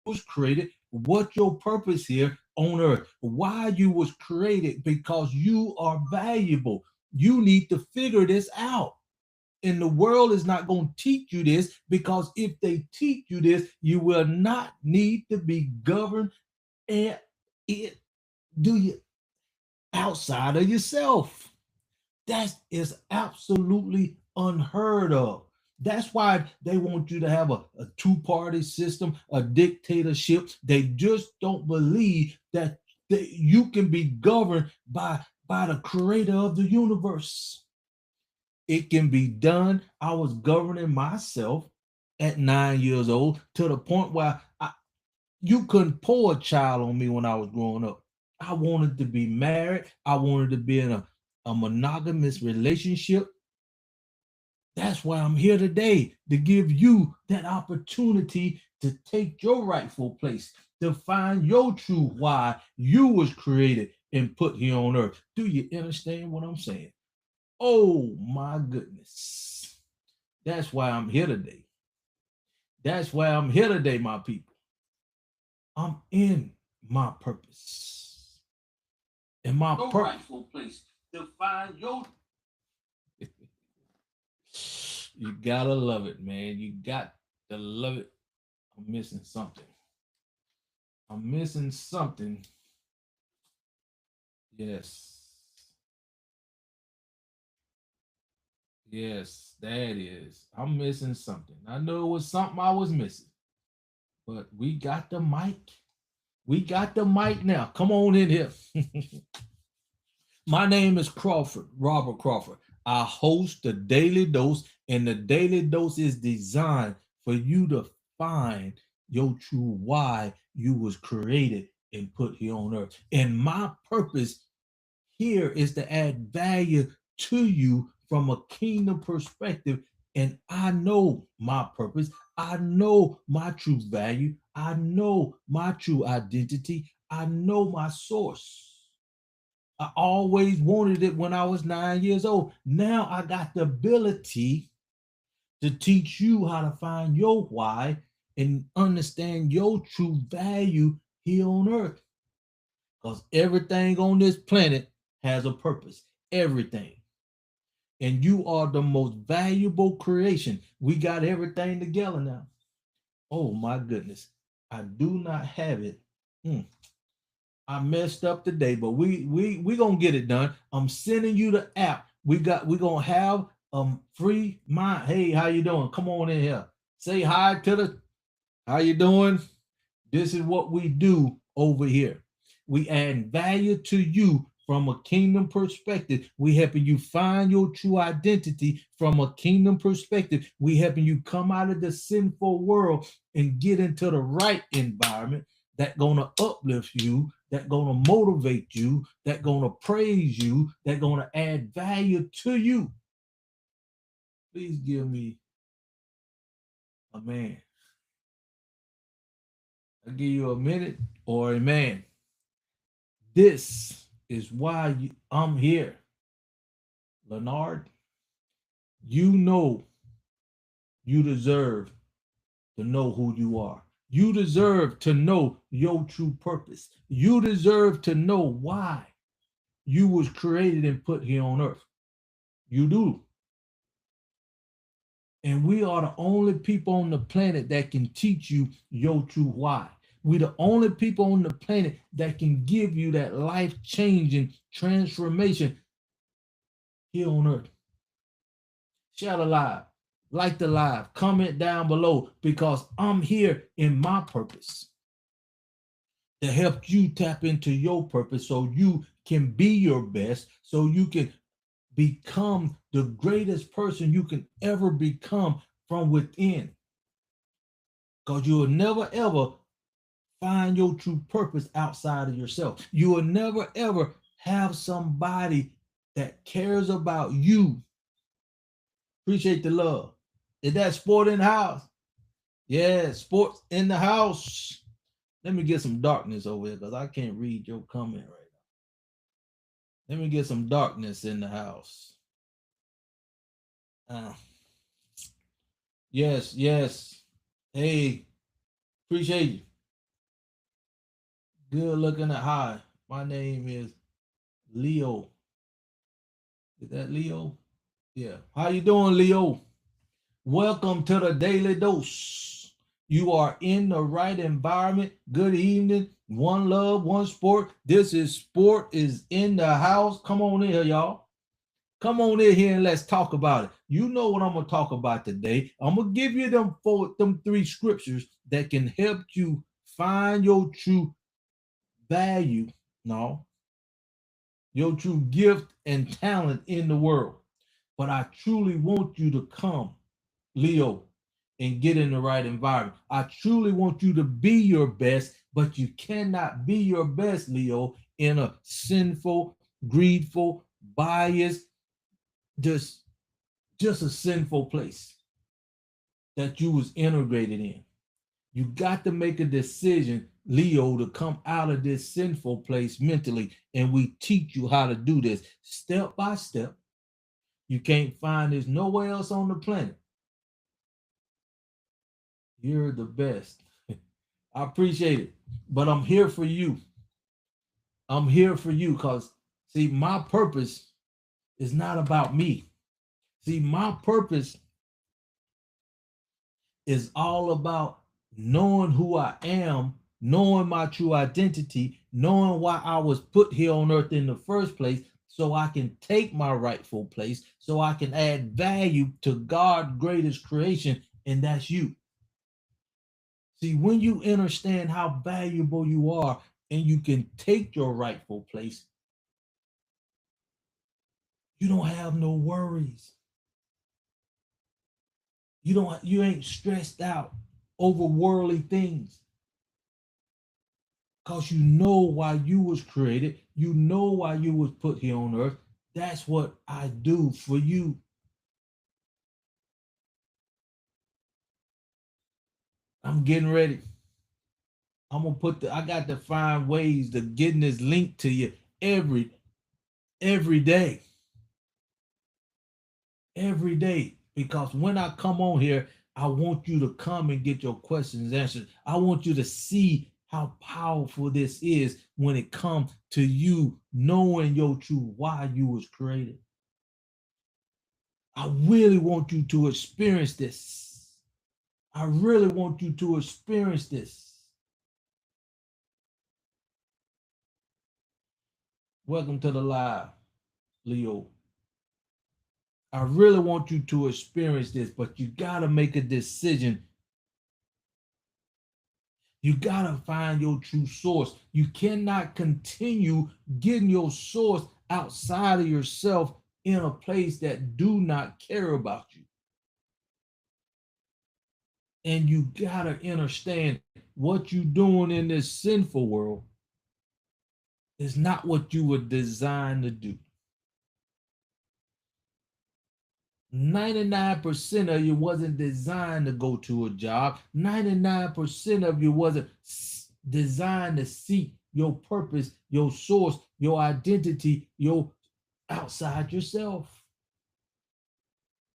was created, what your purpose here on earth, why you was created, because you are valuable. You need to figure this out. And the world is not going to teach you this, because if they teach you this, you will not need to be governed and it do you outside of yourself. That is absolutely unheard of. That's why they want you to have a two-party system, a dictatorship. They just don't believe that you can be governed by the creator of the universe. It can be done. I was governing myself at 9 years old to the point where you couldn't pour a child on me when I was growing up. I wanted to be married. I wanted to be in a monogamous relationship. That's why I'm here today, to give you that opportunity to take your rightful place, to find your true why you was created and put here on earth. Do you understand what I'm saying? Oh my goodness. That's why I'm here today. That's why I'm here today, my people. I'm in my purpose. And my rightful place to find your you gotta love it, man. You got to love it. I'm missing something. I'm missing something. Yes. Yes, that is. I'm missing something. I know it was something I was missing. But we got the mic. We got the mic now. Come on in here. My name is Crawford, Robert Crawford. I host the Daily Dose, and the Daily Dose is designed for you to find your true why you was created and put here on earth. And my purpose here is to add value to you from a kingdom perspective. And I know my purpose. I know my true value. I know my true identity. I know my source. I always wanted it when I was 9 years old. Now I got the ability to teach you how to find your why and understand your true value here on earth. Because everything on this planet has a purpose. Everything. And you are the most valuable creation. We got everything together now. Oh my goodness. I do not have it. I messed up today, but we gonna get it done. I'm sending you the app. We gonna have free mind. Hey, how you doing? Come on in here. Say hi to the. How you doing? This is what we do over here. We add value to you from a kingdom perspective. We helping you find your true identity from a kingdom perspective. We helping you come out of the sinful world and get into the right environment that gonna uplift you, that gonna motivate you, that gonna praise you, that gonna add value to you. Please give me a man. I'll give you a minute or a man. This is why I'm here. Leonard, you know you deserve to know who you are. You deserve to know your true purpose. You deserve to know why you was created and put here on earth. You do. And we are the only people on the planet that can teach you your true why. We're the only people on the planet that can give you that life-changing transformation here on earth. Share the live, like the live, comment down below, because I'm here in my purpose to help you tap into your purpose so you can be your best, so you can become the greatest person you can ever become from within. Because you will never ever find your true purpose outside of yourself. You will never ever have somebody that cares about you. Appreciate the love. Is that sport in the house? Yeah, sports in the house. Let me get some darkness over here because I can't read your comment right now. Let me get some darkness in the house. Uh, yes, yes. Hey, appreciate you. Good looking at hi. My name is Leo. Is that Leo? Yeah. How you doing, Leo? Welcome to the Daily Dose. You are in the right environment. Good evening. One love, one sport. This is sport is in the house. Come on in here, y'all. Come on in here and let's talk about it. You know what I'm gonna talk about today. I'm gonna give you them three scriptures that can help you find your true value. No, your true gift and talent in the world. But I truly want you to come, Leo, and get in the right environment. I truly want you to be your best, but you cannot be your best, Leo, in a sinful, greedful, biased, just just a sinful place that you was integrated in. You got to make a decision, Leo, to come out of this sinful place mentally, and we teach you how to do this step by step. You can't find this nowhere else on the planet. You're the best. I appreciate it, but I'm here for you. I'm here for you because, see, my purpose is not about me. See, my purpose is all about knowing who I am, knowing my true identity, knowing why I was put here on earth in the first place, so I can take my rightful place, so I can add value to God's greatest creation, and that's you. See, when you understand how valuable you are and you can take your rightful place, you don't have no worries. You ain't stressed out over worldly things because you know why you was created. You know why you was put here on earth. That's what I do for you. I'm getting ready. I got to find ways to getting this link to you every every day. Every day. Because when I come on here, I want you to come and get your questions answered. I want you to see how powerful this is when it comes to you knowing your truth, why you was created. I really want you to experience this. I really want you to experience this. Welcome to the live, Leo. I really want you to experience this, but you got to make a decision. You got to find your true source. You cannot continue getting your source outside of yourself in a place that do not care about you. And you got to understand what you're doing in this sinful world is not what you were designed to do. 99% of you wasn't designed to go to a job. 99% of you wasn't designed to seek your purpose, your source, your identity, your outside yourself.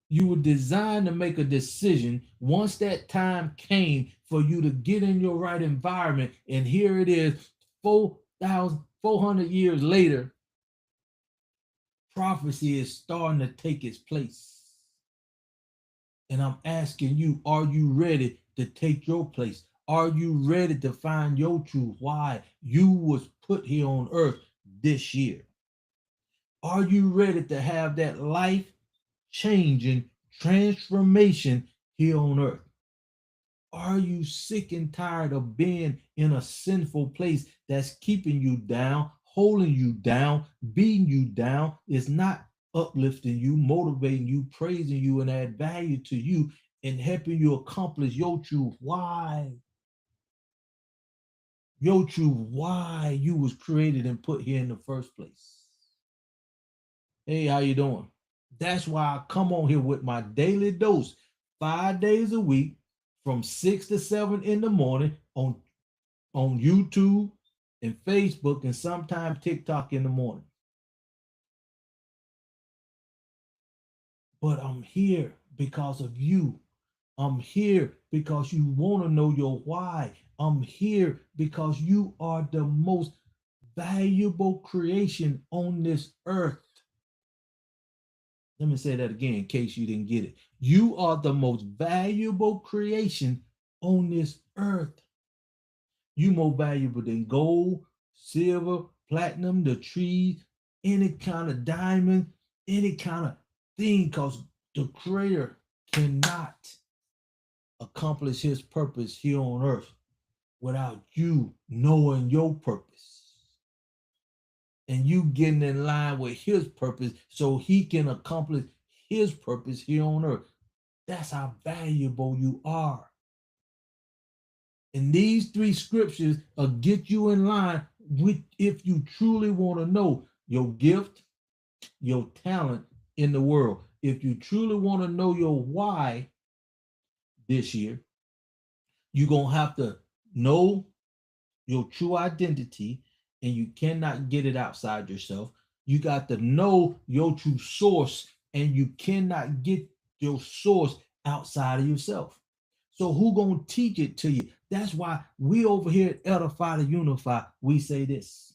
You were designed to make a decision once that time came for you to get in your right environment. And here it is, 4,400 years later, prophecy is starting to take its place. And I'm asking you, are you ready to take your place? Are you ready to find your truth? Why you was put here on earth this year? Are you ready to have that life changing transformation here on earth? Are you sick and tired of being in a sinful place that's keeping you down, holding you down, beating you down? It's not uplifting you, motivating you, praising you, and add value to you and helping you accomplish your truth. Why? Your truth, why you was created and put here in the first place. Hey, how you doing? That's why I come on here with my daily dose, 5 days a week, from 6 to 7 in the morning on YouTube and Facebook and sometimes TikTok in the morning. But I'm here because of you. I'm here because you want to know your why. I'm here because you are the most valuable creation on this earth. Let me say that again in case you didn't get it. You are the most valuable creation on this earth. You more valuable than gold, silver, platinum, the trees, any kind of diamond, any kind of thing, because the creator cannot accomplish his purpose here on earth without you knowing your purpose and you getting in line with his purpose so he can accomplish his purpose here on earth. That's how valuable you are. And these three scriptures will get you in line with, if you truly want to know your gift, your talent in the world. If you truly want to know your why this year, you're going to have to know your true identity, and you cannot get it outside yourself. You got to know your true source, and you cannot get your source outside of yourself. So who gonna teach it to you? That's why we over here at Edify to Unify, we say this.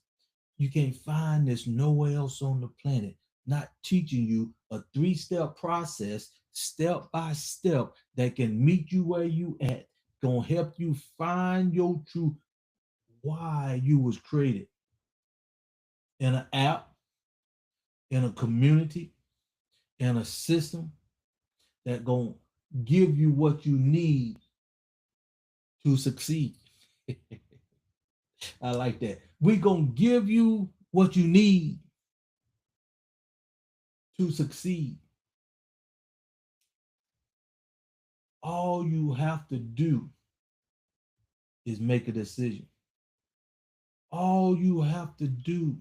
You can't find this nowhere else on the planet, not teaching you a 3-step process, step by step, that can meet you where you at, gonna help you find your true why you was created, in an app, in a community, in a system that gonna give you what you need to succeed. I like that. We gonna give you what you need to succeed. All you have to do is make a decision. All you have to do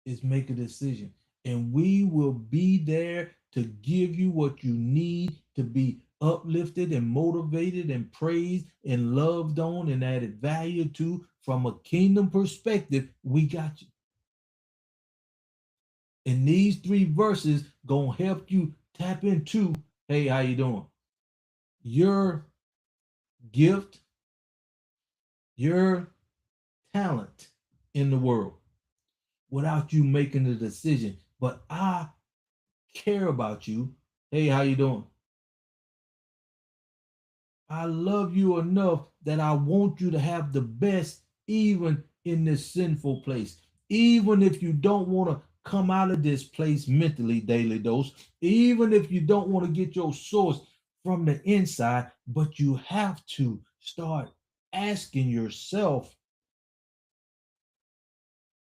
is make a decision. And we will be there to give you what you need to be uplifted and motivated and praised and loved on and added value to from a kingdom perspective. We got you. And these 3 verses gonna help you tap into, hey, how you doing? Your gift, your talent in the world without you making a decision. But I care about you. Hey, how you doing? I love you enough that I want you to have the best, even in this sinful place. Even if you don't want to come out of this place mentally, Daily Dose, even if you don't want to get your source from the inside, but you have to start asking yourself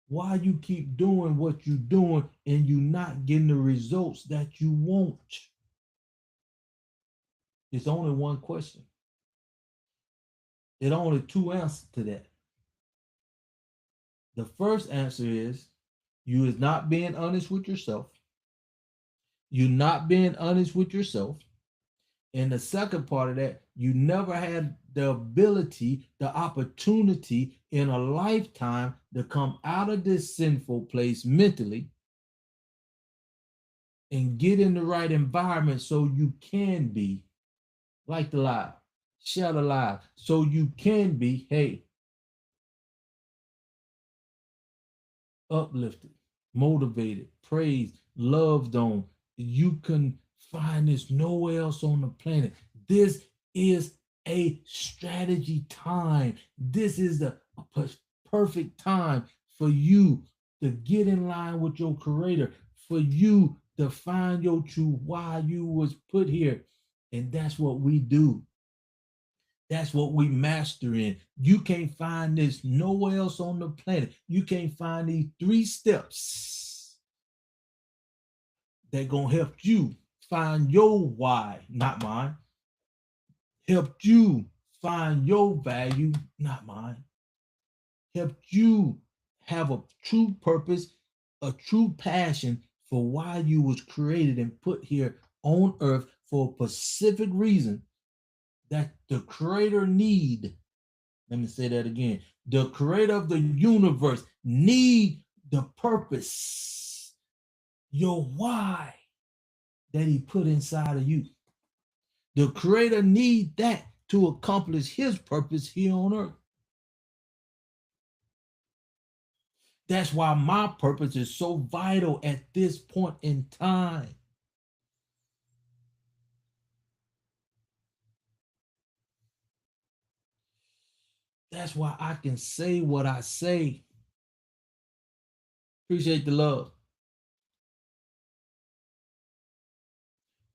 why you keep doing what you're doing and you're not getting the results that you want. It's only one question. There's only 2 answers to that. The first answer is you is not being honest with yourself. You're not being honest with yourself. And the second part of that, you never had the ability, the opportunity in a lifetime to come out of this sinful place mentally and get in the right environment so you can be like the live, share the live, so you can be, hey, uplifted, motivated, praised, loved on. You can find this nowhere else on the planet. This is a strategy time. This is the perfect time for you to get in line with your creator, for you to find your true why you was put here. And that's what we do. That's what we master in. You can't find this nowhere else on the planet. You can't find these 3 steps that gonna help you find your why, not mine. Help you find your value, not mine. Help you have a true purpose, a true passion for why you was created and put here on earth for a specific reason that the creator need. Let me say that again. The creator of the universe need the purpose, your why that he put inside of you. The Creator needs that to accomplish his purpose here on earth. That's why my purpose is so vital at this point in time. That's why I can say what I say. Appreciate the love.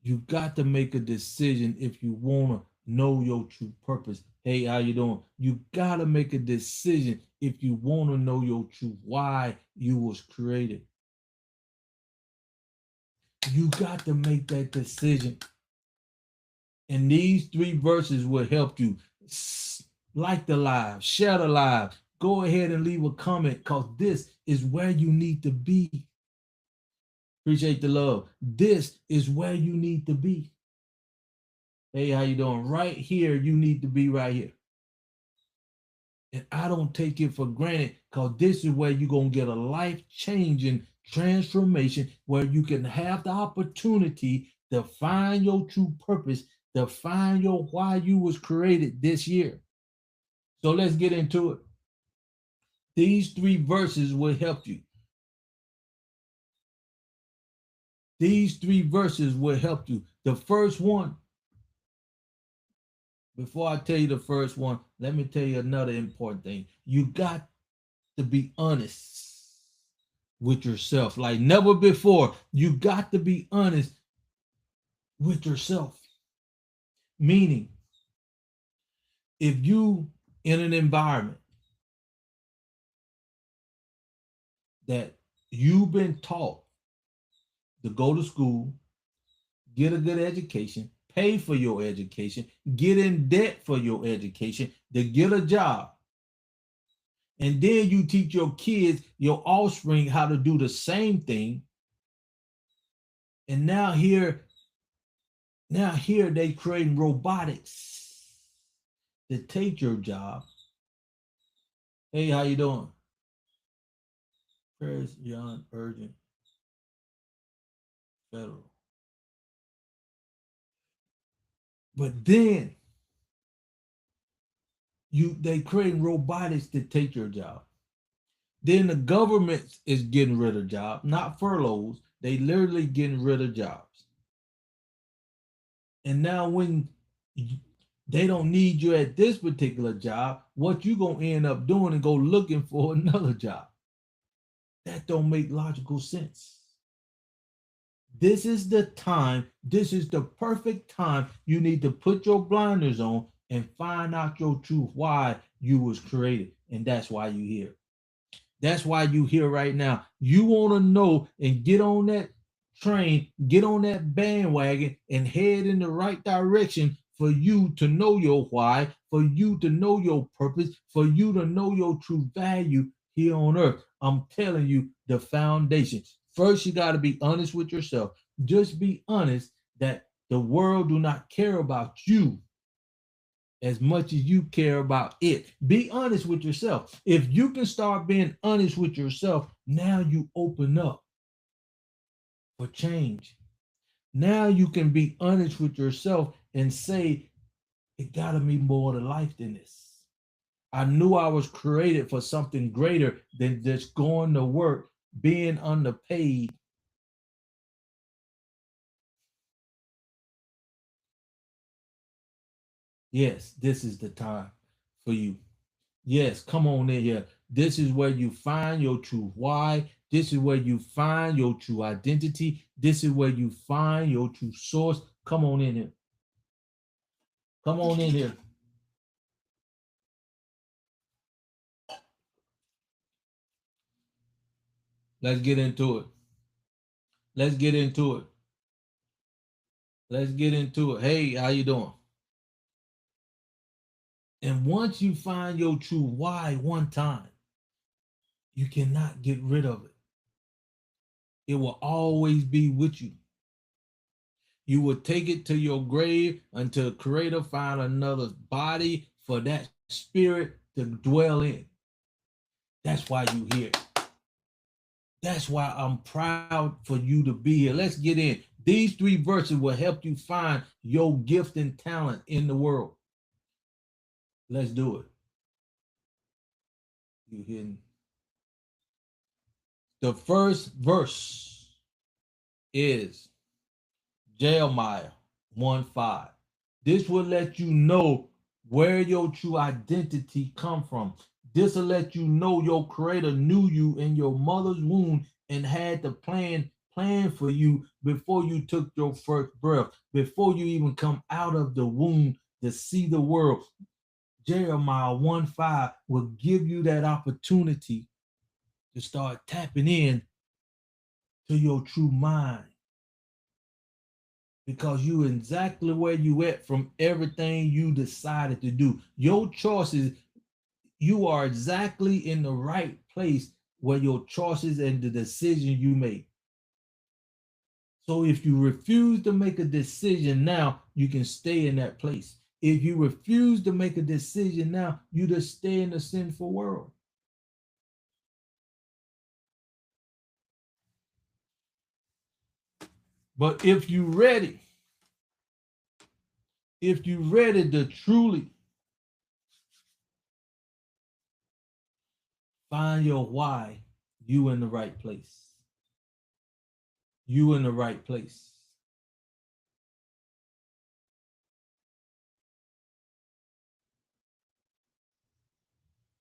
You got to make a decision if you want to know your true purpose. Hey, how you doing? You got to make a decision if you want to know your true why you was created. You got to make that decision. And these 3 verses will help you. Like the live, share the live. Go ahead and leave a comment because this is where you need to be. Appreciate the love. This is where you need to be. Hey, how you doing? Right here, you need to be right here. And I don't take it for granted because this is where you're going to get a life-changing transformation where you can have the opportunity to find your true purpose, to find your why you was created this year. So let's get into it. These 3 verses will help you. These 3 verses will help you. The first one, before I tell you the first one, let me tell you another important thing. You got to be honest with yourself like never before. You got to be honest with yourself. Meaning, if you in an environment that you've been taught to go to school, get a good education, pay for your education, get in debt for your education, to get a job, and then you teach your kids, your offspring, how to do the same thing. And now here they creating robotics to take your job. Hey, how you doing? Prayers, John, urgent, federal. But then they creating robotics to take your job. Then the government is getting rid of jobs, not furloughs. They literally getting rid of jobs. And now when they don't need you at this particular job, what you gonna end up doing and go looking for another job? That don't make logical sense. This is the time, this is the perfect time you need to put your blinders on and find out your truth, why you was created. And that's why you here. That's why you here right now. You want to know and get on that train, get on that bandwagon and head in the right direction for you to know your why, for you to know your purpose, for you to know your true value here on earth. I'm telling you the foundation. First, you got to be honest with yourself. Just be honest that the world do not care about you as much as you care about it. Be honest with yourself. If you can start being honest with yourself, now you open up for change. Now you can be honest with yourself and say, it gotta be more to life than this. I knew I was created for something greater than just going to work, being underpaid. Yes, this is the time for you. Yes, come on in here. This is where you find your true why. This is where you find your true identity. This is where you find your true source. Come on in here. Come on in here. Let's get into it. Let's get into it. Let's get into it. Hey, how you doing? And once you find your true why one time, you cannot get rid of it. It will always be with you. You will take it to your grave until Creator find another body for that spirit to dwell in. That's why you here. That's why I'm proud for you to be here. Let's get in. These 3 verses will help you find your gift and talent in the world. Let's do it. You hitting the first verse is Jeremiah 1:5. This will let you know where your true identity come from. This will let you know your creator knew you in your mother's womb and had the plan for you before you took your first breath, before you even come out of the womb to see the world. Jeremiah 1:5 will give you that opportunity to start tapping in to your true mind, because you exactly where you at from everything you decided to do. Your choices, you are exactly in the right place where your choices and the decision you make. So if you refuse to make a decision now, you can stay in that place. If you refuse to make a decision now, you just stay in the sinful world. But if you're ready to truly find your why, you in the right place. You in the right place.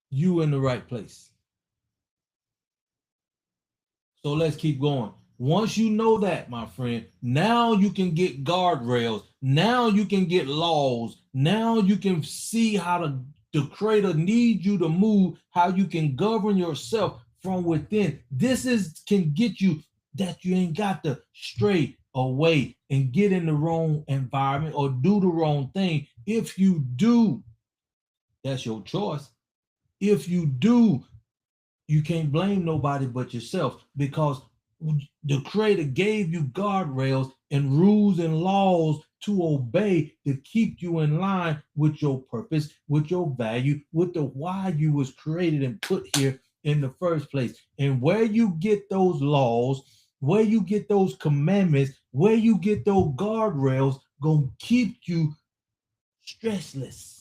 You in the right place. So let's keep going. Once you know that, my friend, now you can get guardrails. Now you can get laws. Now you can see how the creator needs you to move, how you can govern yourself from within. This is can get you that you ain't got to stray away and get in the wrong environment or do the wrong thing. If you do, that's your choice. If you do, you can't blame nobody but yourself, because the creator gave you guardrails and rules and laws to obey to keep you in line with your purpose, with your value, with the why you was created and put here in the first place. And where you get those laws, where you get those commandments, where you get those guardrails, gonna keep you stressless.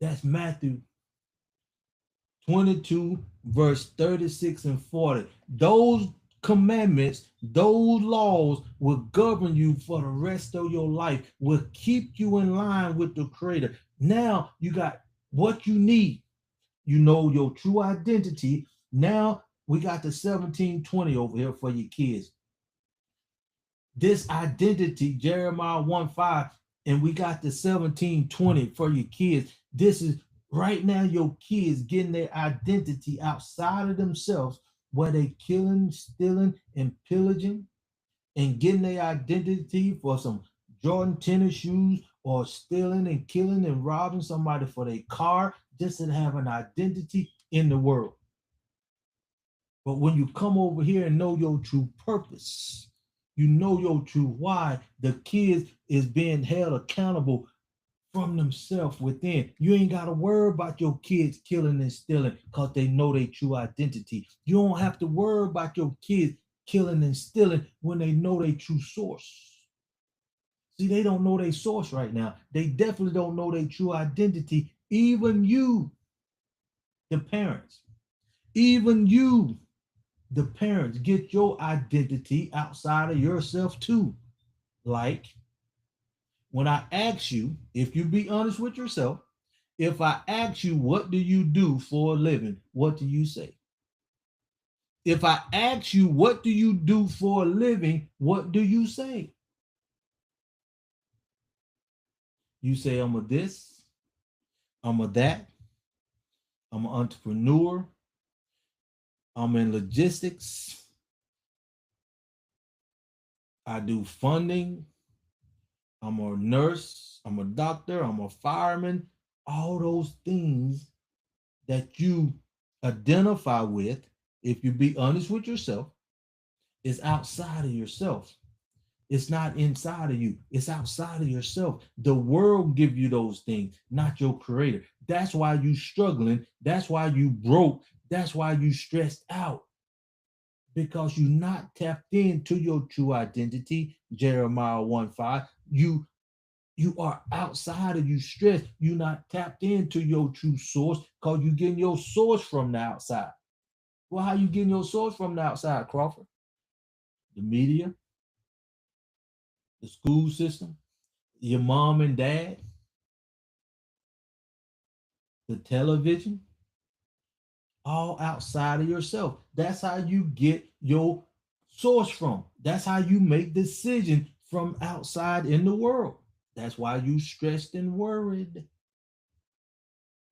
That's Matthew 22, verse 36 and 40. Those commandments, those laws will govern you for the rest of your life, will keep you in line with the creator. Now you got what you need. You know your true identity. Now we got the 1720 over here for your kids. This identity, Jeremiah 1:5, and we got the 1720 for your kids. This is right now your kids getting their identity outside of themselves, where they killing, stealing, and pillaging, and getting their identity for some Jordan tennis shoes, or stealing and killing and robbing somebody for their car, just to have an identity in the world. But when you come over here and know your true purpose, you know your true why, the kids is being held accountable from themselves within. You ain't got to worry about your kids killing and stealing, because they know their true identity. You don't have to worry about your kids killing and stealing when they know their true source. See, they don't know their source right now. They definitely don't know their true identity. Even you, the parents, even you, the parents, get your identity outside of yourself too. Like when I ask you, if you be honest with yourself, if I ask you, what do you do for a living? What do you say? If I ask you, what do you do for a living? What do you say? You say, I'm a this, I'm a that, I'm an entrepreneur, I'm in logistics, I do funding, I'm a nurse, I'm a doctor, I'm a fireman. All those things that you identify with, if you be honest with yourself, is outside of yourself. It's not inside of you. It's outside of yourself. The world give you those things, not your creator. That's why you struggling. That's why you broke. That's why you stressed out. because you're not tapped into your true identity. Jeremiah 1:5. You are outside of you stressed. You're not tapped into your true source because you're getting your source from the outside. Well, how you getting your source from the outside, Crawford? The media, the school system, your mom and dad, the television, all outside of yourself. That's how you get your source from. That's how you make decisions from outside in the world. That's why you stressed and worried.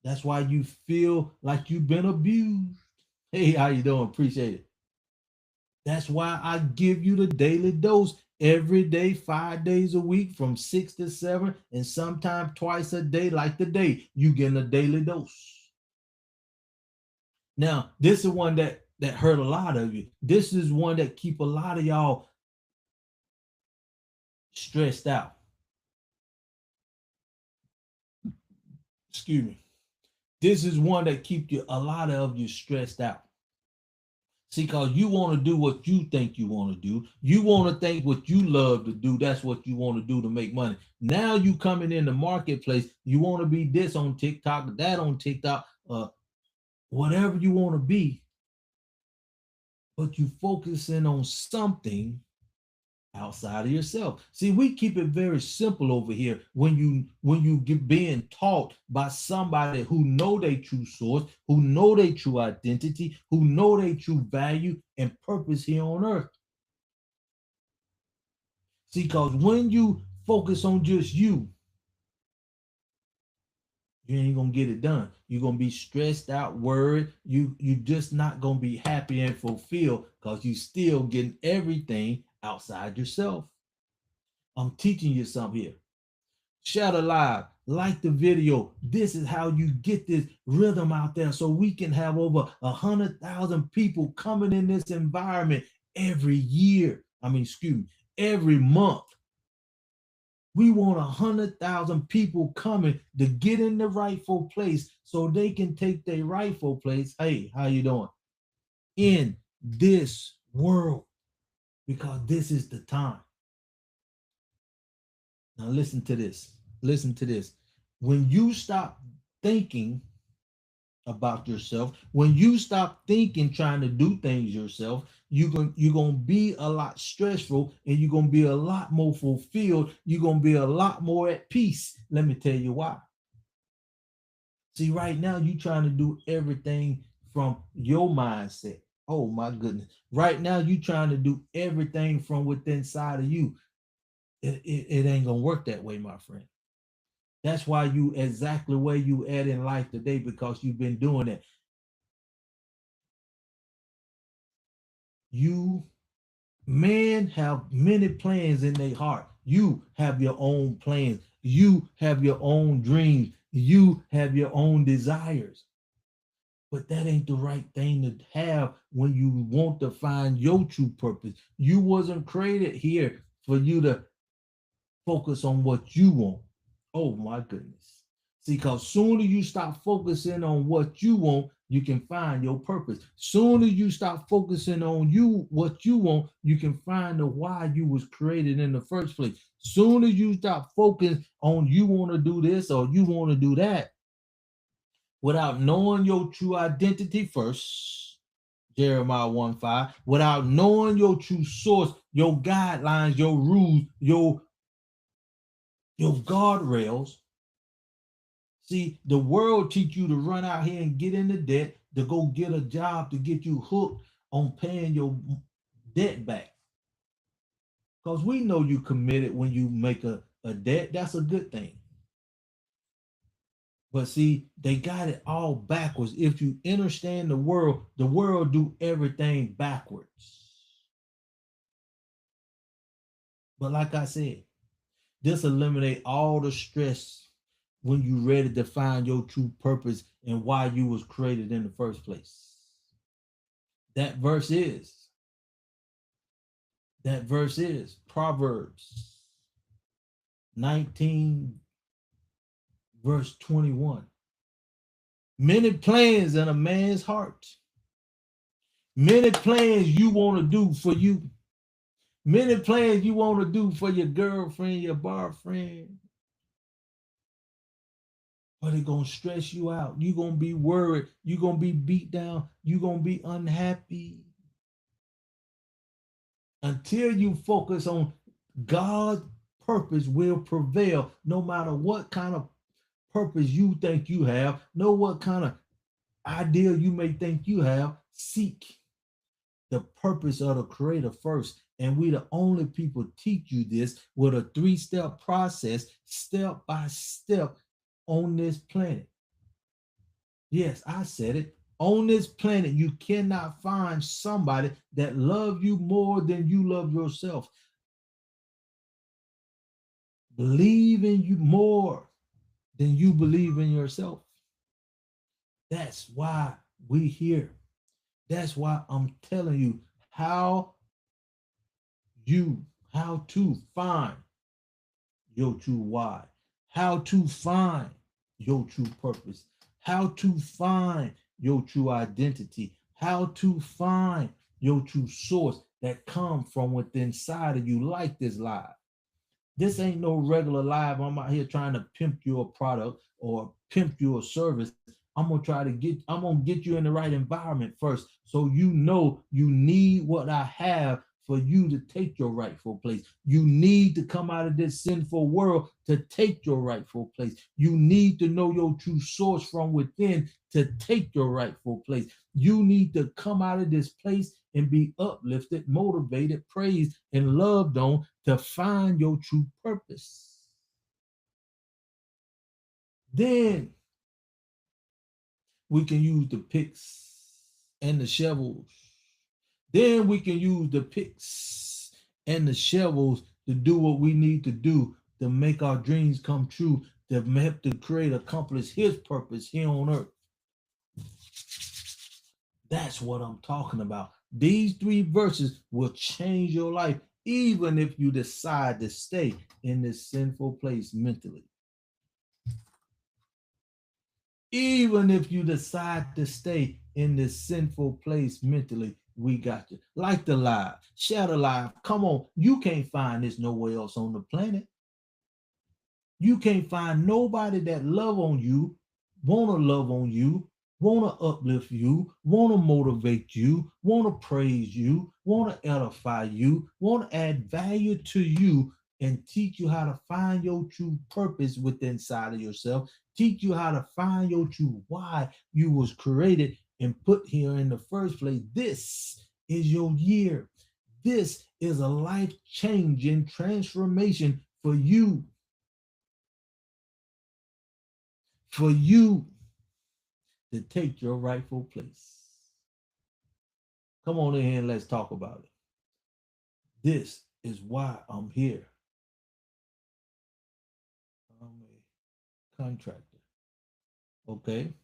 That's why you feel like you've been abused. Hey, how you doing? Appreciate it. That's why I give you the daily dose every day, 5 days a week, from 6 to 7, and sometimes twice a day, like today, you getting a daily dose. Now, this is one that hurt a lot of you. This is one that keep a lot of y'all stressed out. Excuse me. This is one that keep you a lot of you stressed out. See, because you want to do what you think you want to do. You want to think what you love to do. That's what you want to do to make money. Now you coming in the marketplace. You want to be this on TikTok, that on TikTok, whatever you want to be. But you focusing on something outside of yourself. See, we keep it very simple over here. When you get being taught by somebody who know their true source, who know their true identity, who know their true value and purpose here on earth. See, because when you focus on just you ain't gonna get it done. You're gonna be stressed out, worried. You just not gonna be happy and fulfilled because you still getting everything outside yourself. I'm teaching you something here. Share the live, like the video. This is how you get this rhythm out there so we can have over 100,000 people coming in this environment every year. Every month. We want 100,000 people coming to get in the rightful place so they can take their rightful place. Hey, how you doing? In this world, because this is the time. Now listen to this. Listen to this. When you stop thinking about yourself, when you stop thinking trying to do things yourself, you're gonna be a lot stressful and you're gonna be a lot more fulfilled. You're gonna be a lot more at peace. Let me tell you why. See, right now you're trying to do everything from your mindset. Oh my goodness. Right now you're trying to do everything from within inside of you. It ain't gonna work that way, my friend. That's why you exactly where you at in life today, because you've been doing it. You men have many plans in their heart. You have your own plans. You have your own dreams. You have your own desires. But that ain't the right thing to have when you want to find your true purpose. You wasn't created here for you to focus on what you want. Oh my goodness. See, because sooner you stop focusing on what you want, you can find your purpose. Sooner you stop focusing on what you want, you can find the why you was created in the first place. Sooner you stop focusing on you want to do this or you want to do that without knowing your true identity first. Jeremiah 1:5, without knowing your true source, your guidelines, your rules, your guardrails. See, the world teach you to run out here and get into debt, to go get a job to get you hooked on paying your debt back. Because we know you committed when you make a debt. That's a good thing. But see, they got it all backwards. If you understand the world do everything backwards. But like I said, this eliminate all the stress when you ready to find your true purpose and why you was created in the first place. That verse is Proverbs 19 verse 21. Many plans in a man's heart, Many plans you want to do for you. Many plans you want to do for your girlfriend, your boyfriend, but it's going to stress you out. You're going to be worried. You're going to be beat down. You're going to be unhappy until you focus on God's purpose will prevail no matter what kind of purpose you think you have, know what kind of ideal you may think you have. Seek the purpose of the creator first. And we the only people teach you this with a 3-step process, step by step on this planet. Yes, I said it. On this planet, you cannot find somebody that loves you more than you love yourself. Believe in you more than you believe in yourself. That's why we here. That's why I'm telling you how to find your true why, how to find your true purpose, how to find your true identity, how to find your true source that come from within inside of you, like this live. This ain't no regular live. I'm out here trying to pimp you a product or pimp you a service. I'm gonna get you in the right environment first. So you know you need what I have for you to take your rightful place. You need to come out of this sinful world to take your rightful place. You need to know your true source from within to take your rightful place. You need to come out of this place and be uplifted, motivated, praised, and loved on to find your true purpose. Then we can use the picks and the shovels. Then we can use the picks and the shovels to do what we need to do to make our dreams come true, to help the Creator accomplish His purpose here on earth. That's what I'm talking about. These 3 verses will change your life, even if you decide to stay in this sinful place mentally. Even if you decide to stay in this sinful place mentally, we got you. Like the live, share the live. Come on, you can't find this nowhere else on the planet. You can't find nobody that love on you, wanna love on you, wanna uplift you, wanna motivate you, wanna praise you, wanna edify you, wanna add value to you and teach you how to find your true purpose within inside of yourself, teach you how to find your true why you was created and put here in the first place. This is your year. This is a life-changing transformation for you. For you to take your rightful place. Come on in here and let's talk about it. This is why I'm here. I'm a contractor. Okay.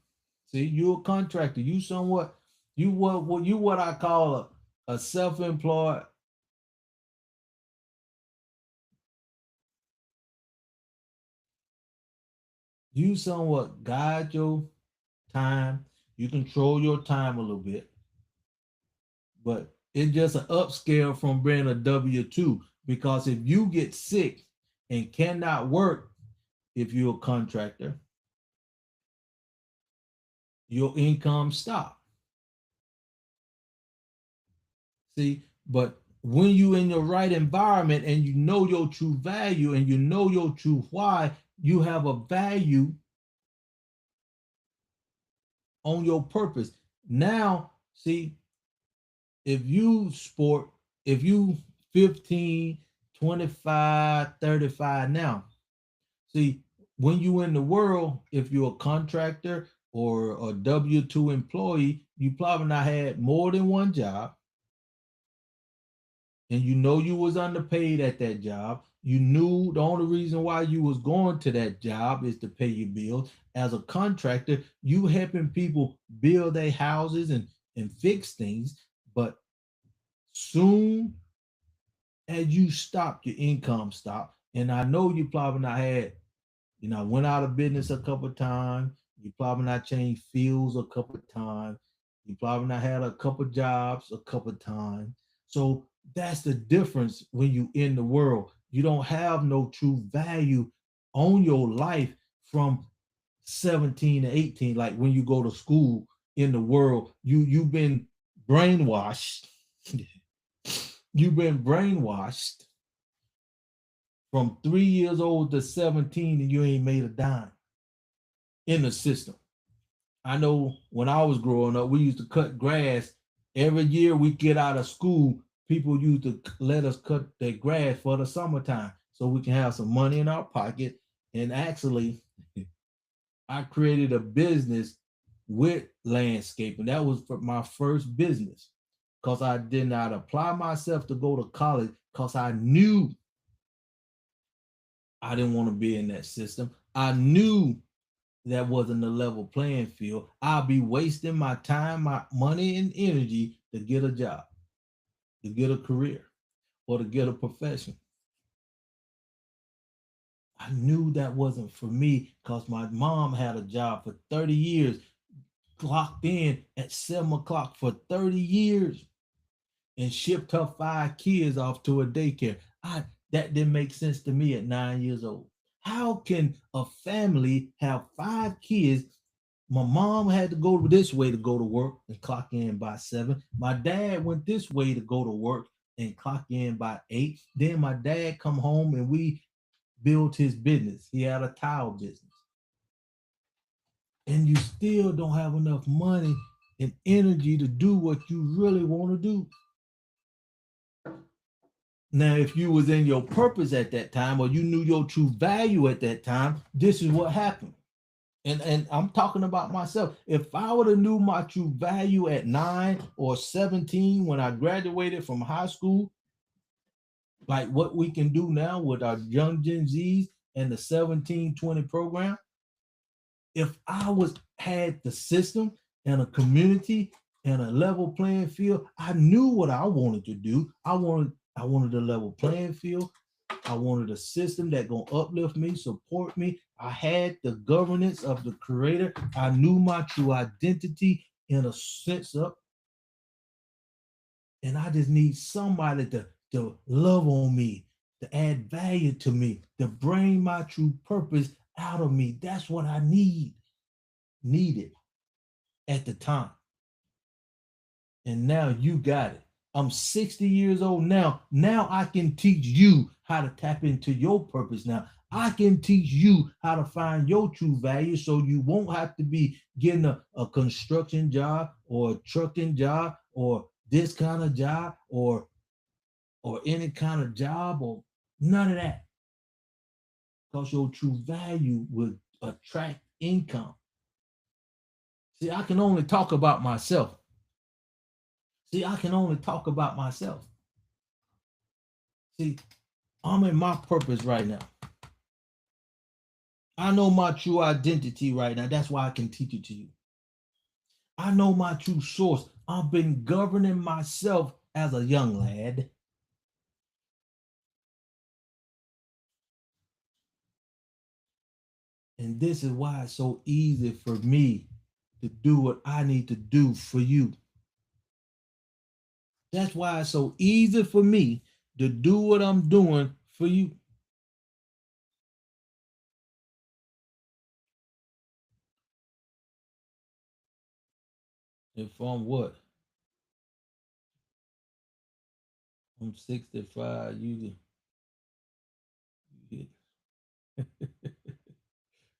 See, you're a contractor. You what I call a self-employed. You somewhat guide your time. You control your time a little bit. But it's just an upscale from being a W-2, because if you get sick and cannot work, if you're a contractor, your income stop. See, but when you in the right environment and you know your true value and you know your true why, you have a value on your purpose. Now, see, if you 15, 25, 35 now, see, when you in the world, if you're a contractor or a W-2 employee, you probably not had more than one job. And you know you was underpaid at that job. You knew the only reason why you was going to that job is to pay your bills. As a contractor, you helping people build their houses and fix things. But soon as you stop, your income stop. And I know you probably not had, went out of business a couple of times. You probably not changed fields a couple of times. You probably not had a couple jobs a couple times. So that's the difference when you in the world. You don't have no true value on your life from 17 to 18. Like when you go to school in the world, you've been brainwashed. You've been brainwashed from 3 years old to 17, and you ain't made a dime in the system. I know when I was growing up, we used to cut grass. Every year we get out of school, people used to let us cut their grass for the summertime so we can have some money in our pocket. And actually, I created a business with landscaping. That was for my first business because I did not apply myself to go to college because I knew I didn't want to be in that system. I knew that wasn't a level playing field. I'll be wasting my time, my money, and energy to get a job, to get a career, or to get a profession. I knew that wasn't for me because my mom had a job for 30 years, clocked in at 7 o'clock for 30 years, and shipped her 5 kids off to a daycare. That didn't make sense to me at 9 years old. How can a family have 5 kids? My mom had to go this way to go to work and clock in by 7. My dad went this way to go to work and clock in by 8. Then my dad come home and we built his business. He had a tile business. And you still don't have enough money and energy to do what you really want to do. Now, if you was in your purpose at that time or you knew your true value at that time, this is what happened. And I'm talking about myself. If I would have knew my true value at 9 or 17 when I graduated from high school, like what we can do now with our young Gen Zs and the 1720 program, if I was had the system and a community and a level playing field, I knew what I wanted to do. I wanted a level playing field. I wanted a system that gonna uplift me, support me. I had the governance of the creator. I knew my true identity in a sense of, and I just need somebody to love on me, to add value to me, to bring my true purpose out of me. That's what I needed at the time. And now you got it. I'm 60 years old now. Now I can teach you how to tap into your purpose now. I can teach you how to find your true value so you won't have to be getting a construction job or a trucking job or this kind of job or any kind of job or none of that. Because your true value would attract income. See, I can only talk about myself. See, I can only talk about myself. See, I'm in my purpose right now. I know my true identity right now. That's why I can teach it to you. I know my true source. I've been governing myself as a young lad. And this is why it's so easy for me to do what I need to do for you. That's why it's so easy for me to do what I'm doing for you. If I'm what? I'm 65,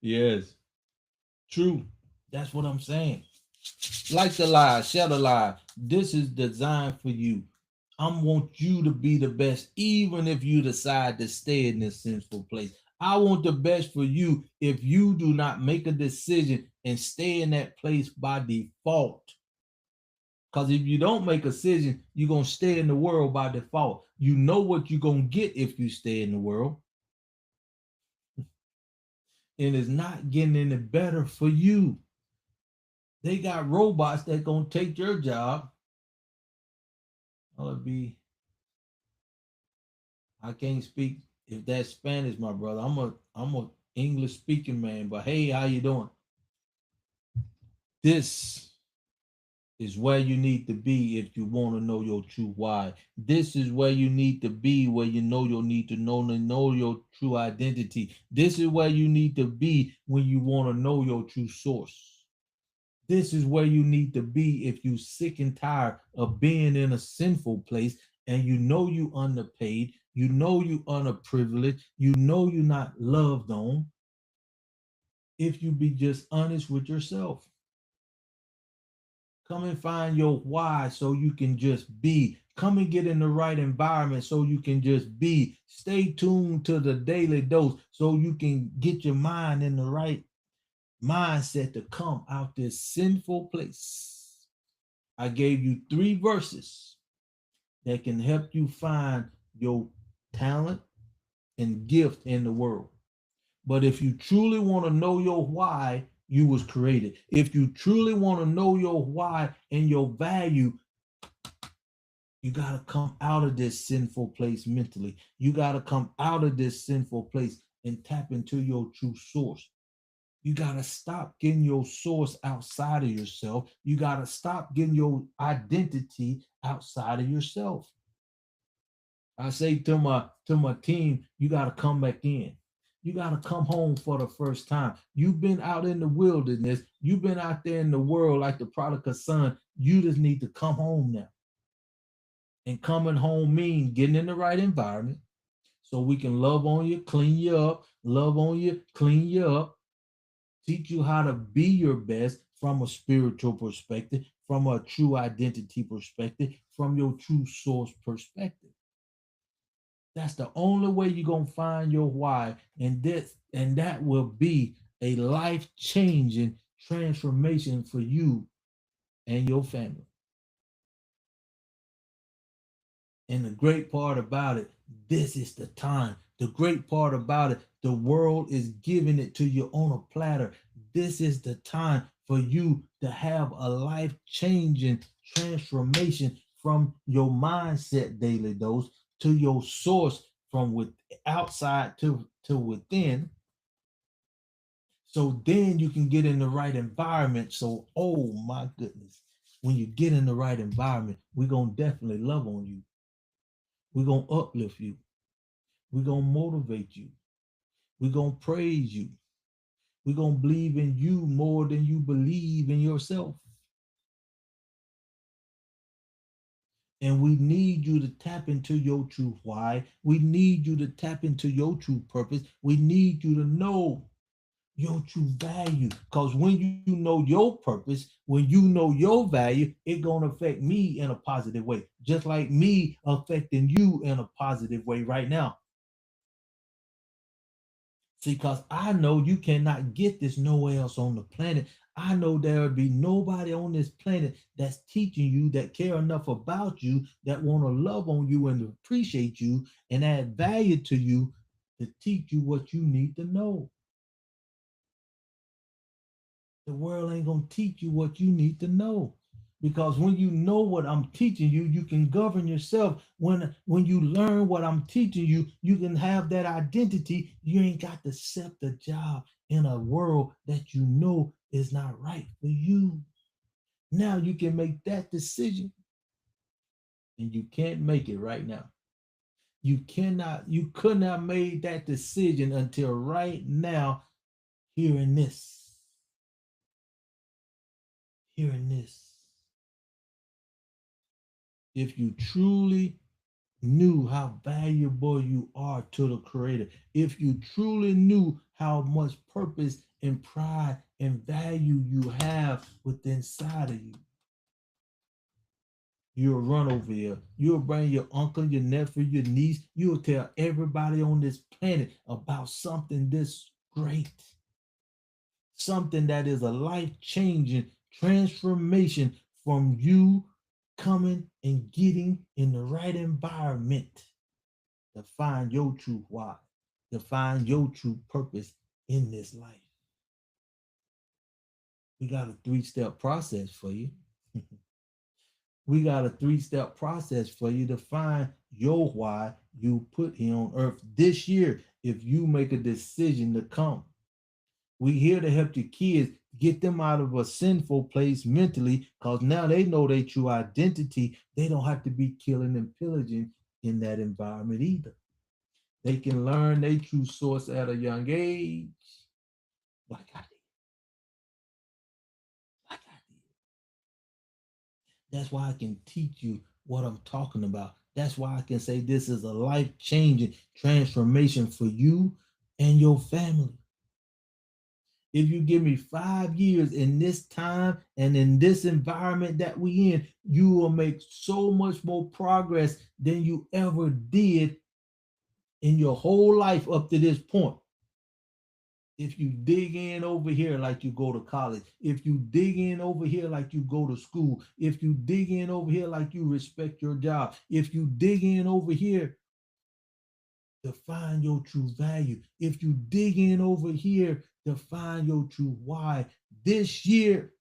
yes, true. That's what I'm saying. Like the lie, share the lie. This is designed for you. I want you to be the best, even if you decide to stay in this sinful place. I want the best for you if you do not make a decision and stay in that place by default. Because if you don't make a decision, you're going to stay in the world by default. You know what you're going to get if you stay in the world. And it's not getting any better for you. They got robots that going to take your job. I'll be I can't speak if that's Spanish, my brother. I'm a English speaking man, but hey, how you doing? This is where you need to be if you want to know your true why. This is where you need to be, where you know you'll need to know your true identity. This is where you need to be when you want to know your true source. This is where you need to be if you sick and tired of being in a sinful place and you know you underpaid, you know you underprivileged, you know you're not loved on. If you be just honest with yourself. Come and find your why so you can just be. Come and get in the right environment so you can just be. Stay tuned to the daily dose so you can get your mind in the right mindset to come out this sinful place. I gave you 3 verses that can help you find your talent and gift in the world. But if you truly want to know your why you was created, if you truly want to know your why and your value, you got to come out of this sinful place mentally. You got to come out of this sinful place and tap into your true source. You got to stop getting your source outside of yourself. You got to stop getting your identity outside of yourself. I say to my team, you got to come back in. You got to come home for the first time. You've been out in the wilderness. You've been out there in the world like the prodigal son. You just need to come home now. And coming home means getting in the right environment so we can love on you, clean you up, love on you, clean you up, teach you how to be your best from a spiritual perspective, from a true identity perspective, from your true source perspective. That's the only way you're gonna find your why, and that will be a life-changing transformation for you and your family. And the great part about it, this is the time. The great part about it, the world is giving it to you on a platter. This is the time for you to have a life-changing transformation from your mindset daily dose to your source from with outside to within. So then you can get in the right environment. So, oh my goodness, when you get in the right environment, we're gonna definitely love on you. We're going to uplift you. We're going to motivate you. We're going to praise you. We're going to believe in you more than you believe in yourself. And we need you to tap into your true why. We need you to tap into your true purpose. We need you to know your true value. Because when you know your purpose, when you know your value, it's going to affect me in a positive way, just like me affecting you in a positive way right now. See, because I know you cannot get this nowhere else on the planet. I know there will be nobody on this planet that's teaching you, that care enough about you, that want to love on you and appreciate you and add value to you to teach you what you need to know. The world ain't going to teach you what you need to know. Because when you know what I'm teaching you, you can govern yourself. When you learn what I'm teaching you, you can have that identity. You ain't got to accept a job in a world that you know is not right for you. Now you can make that decision, and you can't make it right now. You could not made that decision until right now, hearing this, hearing this. If you truly knew how valuable you are to the creator, if you truly knew how much purpose and pride and value you have within inside of you, you'll run over here. You'll bring your uncle, your nephew, your niece. You'll tell everybody on this planet about something this great, something that is a life-changing transformation from you coming and getting in the right environment to find your true why, to find your true purpose in this life. We got a 3-step process for you. We got a 3-step process for you to find your why you put here on earth this year if you make a decision to come. We here to help your kids Get them out of a sinful place mentally, because now they know their true identity. They don't have to be killing and pillaging in that environment either. They can learn their true source at a young age, like I did. Like I did. That's why I can teach you what I'm talking about. That's why I can say this is a life changing transformation for you and your family. If you give me 5 years in this time and in this environment that we in, you will make so much more progress than you ever did in your whole life up to this point. If you dig in over here like you go to college, if you dig in over here like you go to school, if you dig in over here like you respect your job, if you dig in over here to find your true value, if you dig in over here to find your true why, this year,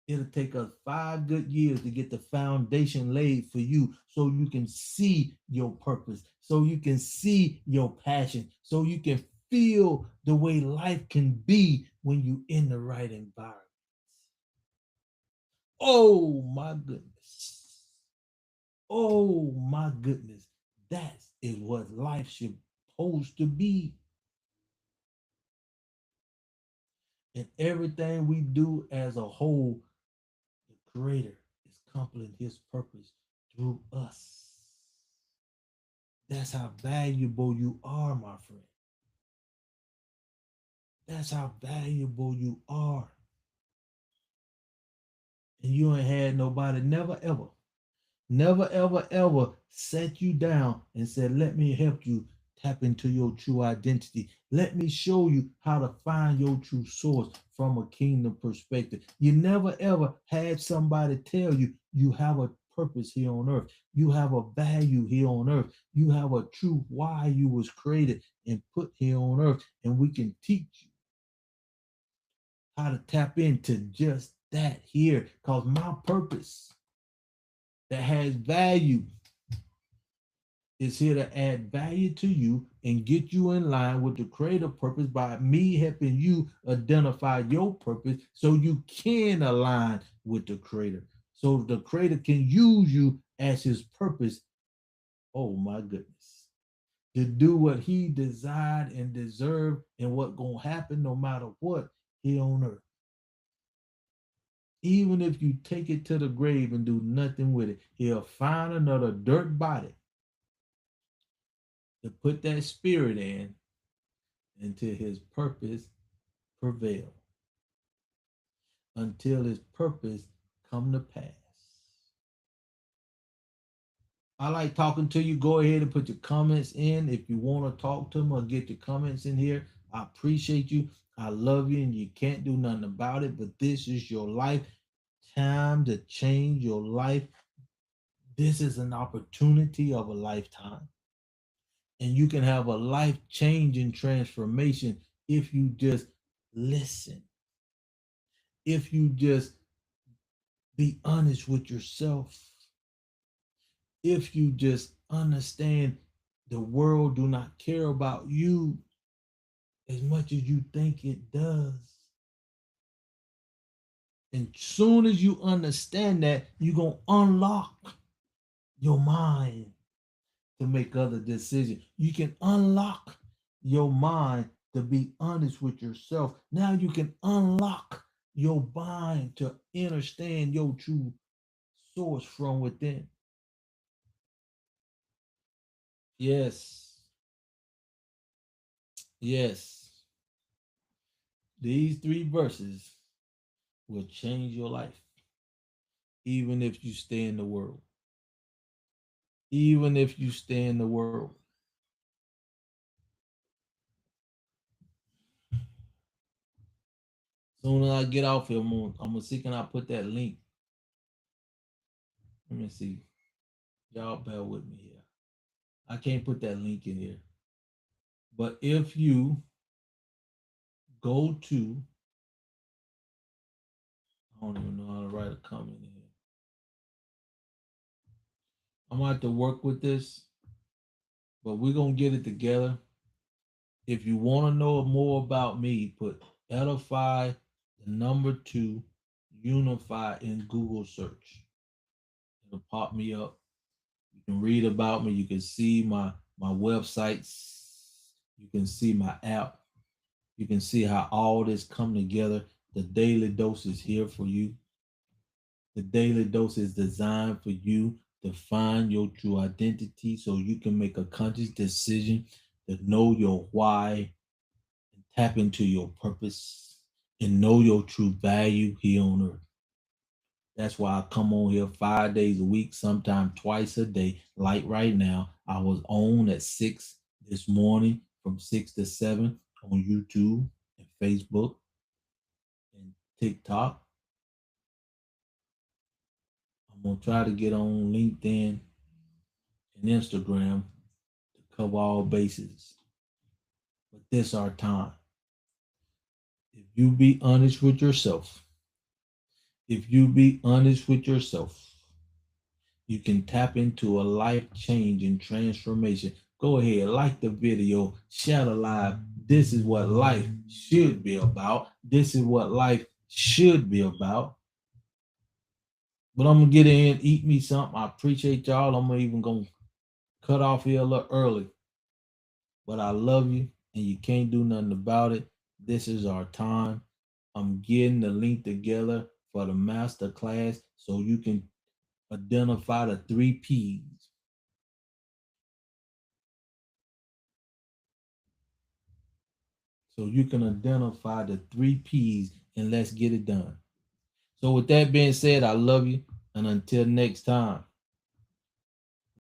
it'll take us 5 good years to get the foundation laid for you so you can see your purpose, so you can see your passion, so you can feel the way life can be when you in the right environment. Oh my goodness. Oh my goodness. That is what life should supposed to be. And everything we do as a whole, the creator is completing his purpose through us. That's how valuable you are, my friend. That's how valuable you are. And you ain't had nobody never ever set you down and said, let me help you tap into your true identity. Let me show you how to find your true source from a kingdom perspective. You never ever had somebody tell you you have a purpose here on earth. You have a value here on earth. You have a true why you was created and put here on earth. And we can teach you how to tap into just that here. Because my purpose that has value is here to add value to you and get you in line with the creative purpose by me helping you identify your purpose so you can align with the creator. So the creator can use you as his purpose. Oh my goodness. To do what he desired and deserved and what gonna happen no matter what here on earth. Even if you take it to the grave and do nothing with it, he'll find another dirt body to put that spirit in until his purpose prevail, until his purpose come to pass. I like talking to you. Go ahead and put your comments in if you want to talk to them or get your comments in here. I appreciate you. I love you, and you can't do nothing about it. But this is your life. Time to change your life. This is an opportunity of a lifetime. And you can have a life changing transformation if you just listen, if you just be honest with yourself, if you just understand the world do not care about you as much as you think it does. And soon as you understand that, you're going to unlock your mind to make other decisions. You can unlock your mind to be honest with yourself. Now you can unlock your mind to understand your true source from within. Yes. Yes. These 3 verses will change your life, even if you stay in the world. Even if you stay in the world. Soon as I get off here, I'm gonna see can I put that link. Let me see. Y'all bear with me here. I can't put that link in here. But if you go to, I don't even know how to write a comment in here. I'm gonna have to work with this, but we're gonna get it together. If you want to know more about me, put edify the number 2, Unify in Google search. It'll pop me up. You can read about me. You can see my websites. You can see my app. You can see how all this come together. The daily dose is here for you. The daily dose is designed for you to find your true identity so you can make a conscious decision to know your why and tap into your purpose and know your true value here on earth. That's why I come on here 5 days a week, sometimes twice a day. Like right now, I was on at 6 this morning from 6 to 7 on YouTube and Facebook and TikTok. I'm gonna try to get on LinkedIn and Instagram to cover all bases. But this our time. If you be honest with yourself, if you be honest with yourself, you can tap into a life change and transformation. Go ahead, like the video, share the live. This is what life should be about. This is what life should be about. But I'm gonna get in, eat me something. I appreciate y'all. I'm even gonna cut off here a little early. But I love you and you can't do nothing about it. This is our time. I'm getting the link together for the master class so you can identify the 3 P's. So you can identify the 3 P's and let's get it done. So with that being said, I love you. And until next time.